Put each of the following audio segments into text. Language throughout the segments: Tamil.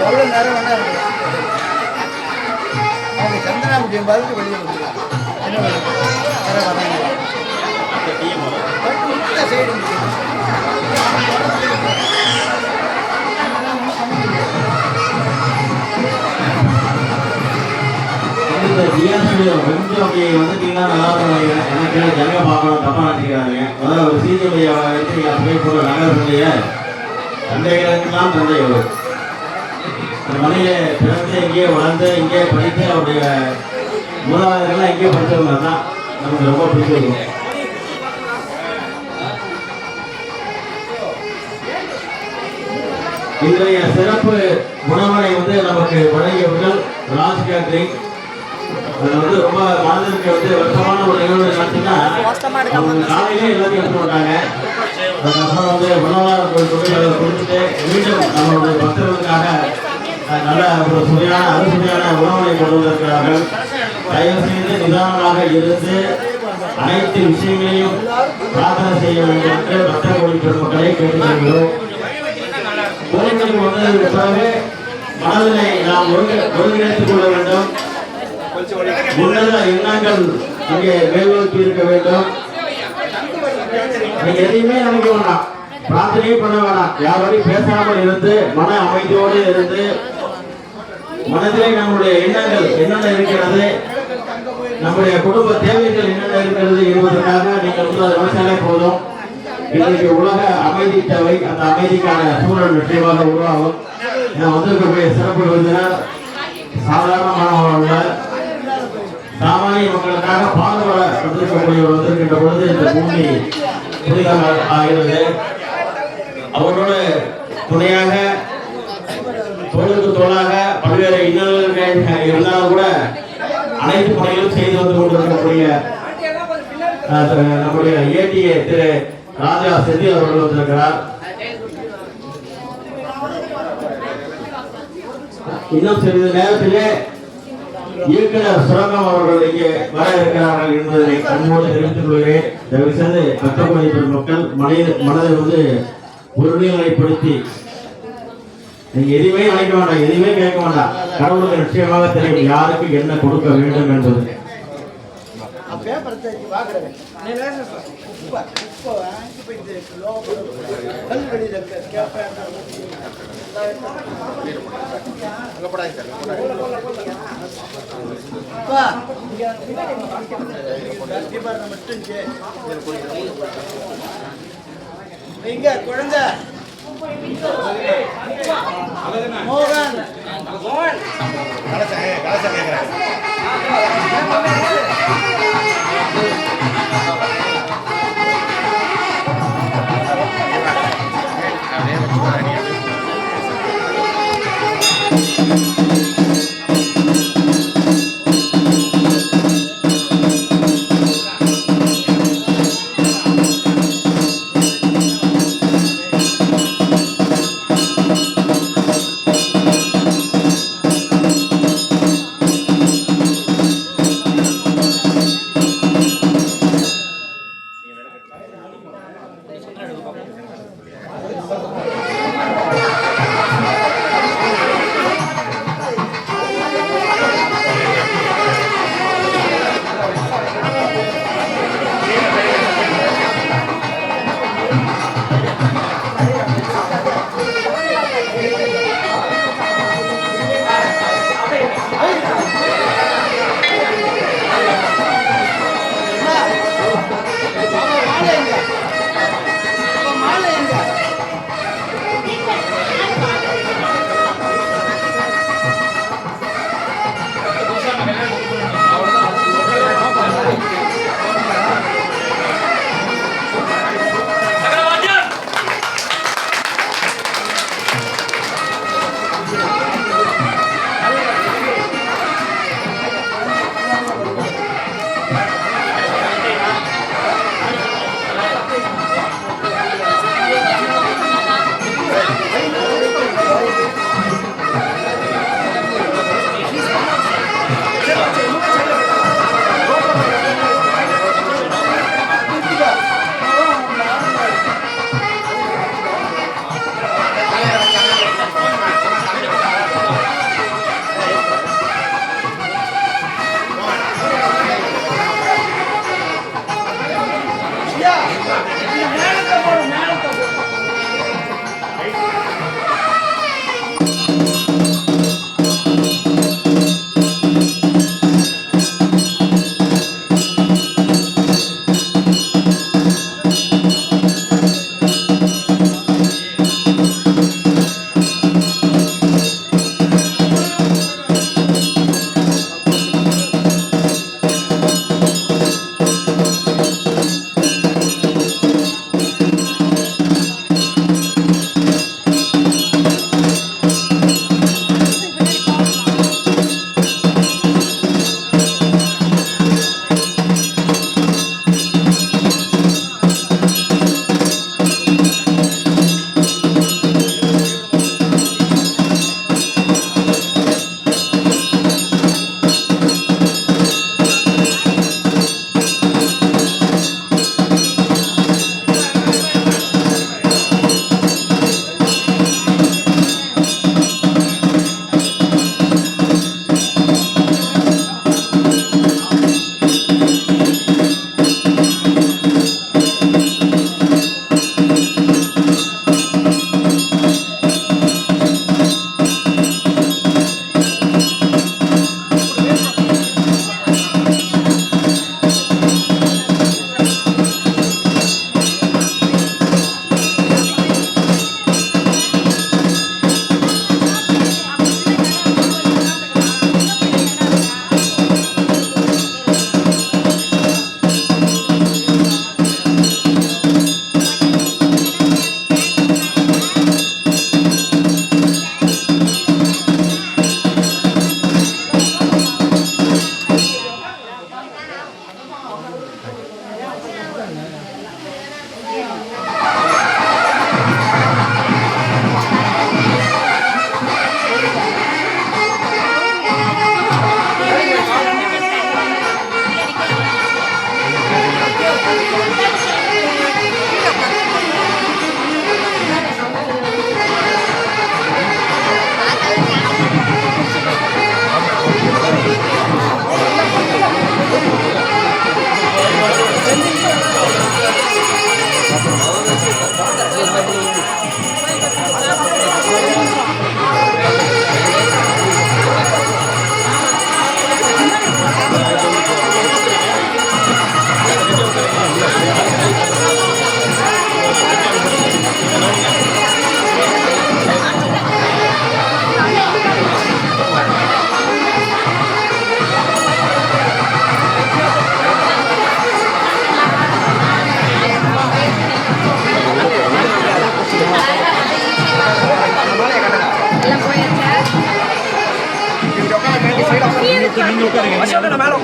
எவ்வளோ நேரம் வேணா இருக்கு. அவங்க சந்தனாமுட்டி பாருக்கு வெளியே வந்துருக்காங்க. என்ன வேற வராங்க சைடு கொஞ்சம் அப்படி வந்துட்டீங்கன்னா நல்லா இருக்கும். எனக்கு ஜனங்க பார்க்கணும் தப்பா நினைக்கிறாங்க. முதல்ல ஒரு சீனியை வச்சு அப்படியே போகிற நகரத்துடைய தந்தைகளுக்கெல்லாம் தந்தை வரும். அந்த மனையில பிறந்து இங்கேயே வளர்ந்து இங்கேயே படித்து அவருடைய மூலாதாரங்கள்லாம் இங்கேயே படித்தவங்க தான் நமக்கு ரொம்ப பிடிச்சிருக்கும். இன்றைய சிறப்பு உணவனை வந்து நமக்கு வழங்கியவர்கள் ராஜ் கேட்டரிங். அதில் வந்து ரொம்ப மனதிற்கு வந்து வெப்பமான ஒரு நிகழ்வு நடத்தினா காலையிலே எல்லாத்தையும் எடுத்து விட்டாங்க. அதுக்கப்புறம் வந்து உணவாளர் தொழிலாளர்களை கொடுத்துட்டு மீண்டும் நம்மளுடைய பக்தர்களுக்காக நல்ல ஒரு சுவையான அறுசுவையான உணவனை கொண்டு வந்திருக்கிறார்கள். தயவு செய்து நிதானமாக இருந்து அனைத்து விஷயங்களையும் பிரார்த்தனை செய்ய வேண்டும் என்று பக்த கோடி பெருமக்களை கேட்டுக்கொள்கிறோம். கோயிலுக்கு வந்ததற்கு பிறகு மனதினை நாம் ஒருங்கிணைத்துக் கொள்ள வேண்டும். உன்னத எண்ணங்கள் இங்கே மேல்நோக்கி இருக்க வேண்டும். நீங்க எதையுமே நினைக்க வேண்டாம், பிரார்த்தனையே பண்ண வேண்டாம். யாரோடையும் பேசாமல் இருந்து மன அமைதியோடு இருந்து மனதிலே நம்முடைய எண்ணங்கள் என்னென்ன இருக்கிறது, நம்முடைய குடும்ப தேவைகள் என்னென்ன இருக்கிறது என்பதற்காக நீங்கள் வந்து அதை நினைச்சாலே போதும். இன்றைக்கு உலக அமைதி தேவை, அந்த அமைதிக்கான சூழல் நிச்சயமாக உருவாகும். நான் வந்திருக்கக்கூடிய சிறப்பு விருந்தினர் சாதாரணமானவர்கள் சாமானிய மக்களுக்காக பாதுகாவ வந்திருக்கக்கூடியவர் வந்திருக்கின்ற பொழுது இந்த பூமி புனிதமாக ஆகிறது. அவரோடு துணையாக தோளுக்கு தோளாக பல்வேறு இன்னல்கள் இருந்தாலும் கூட அனைத்து பணிகளும் செய்து வந்து கொண்டிருக்கக்கூடிய நம்முடைய ஏடிஏ திரு ராஜா செந்தில் அவர்கள் வந்திருக்கிறார். இன்னும் சிறிது நேரத்திலே இயக்குனர் சுரங்கம் அவர்கள் இங்கே வர இருக்கிறார்கள் என்பதை அன்போடு தெரிவித்துக் கொள்கிறேன். தயவு செய்து பக்தகோடி பெருமக்கள் மனதை வந்து ஒருநிலைப்படுத்தி நீங்க எதுவுமே நினைக்க வேண்டாம், எதுவுமே கேட்க வேண்டாம். கடவுளுக்கு நிச்சயமாக தெரியும் யாருக்கு என்ன கொடுக்க வேண்டும் என்பது. இங்க குழந்தை மோகன்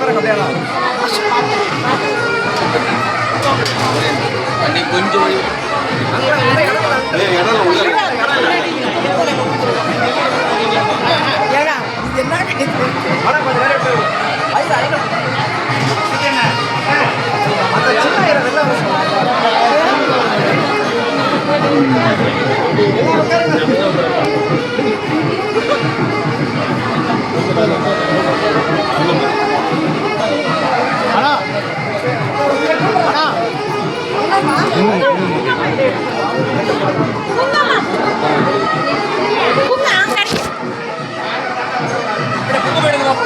உட்கார கம்மியானா கொஞ்சம் என்ன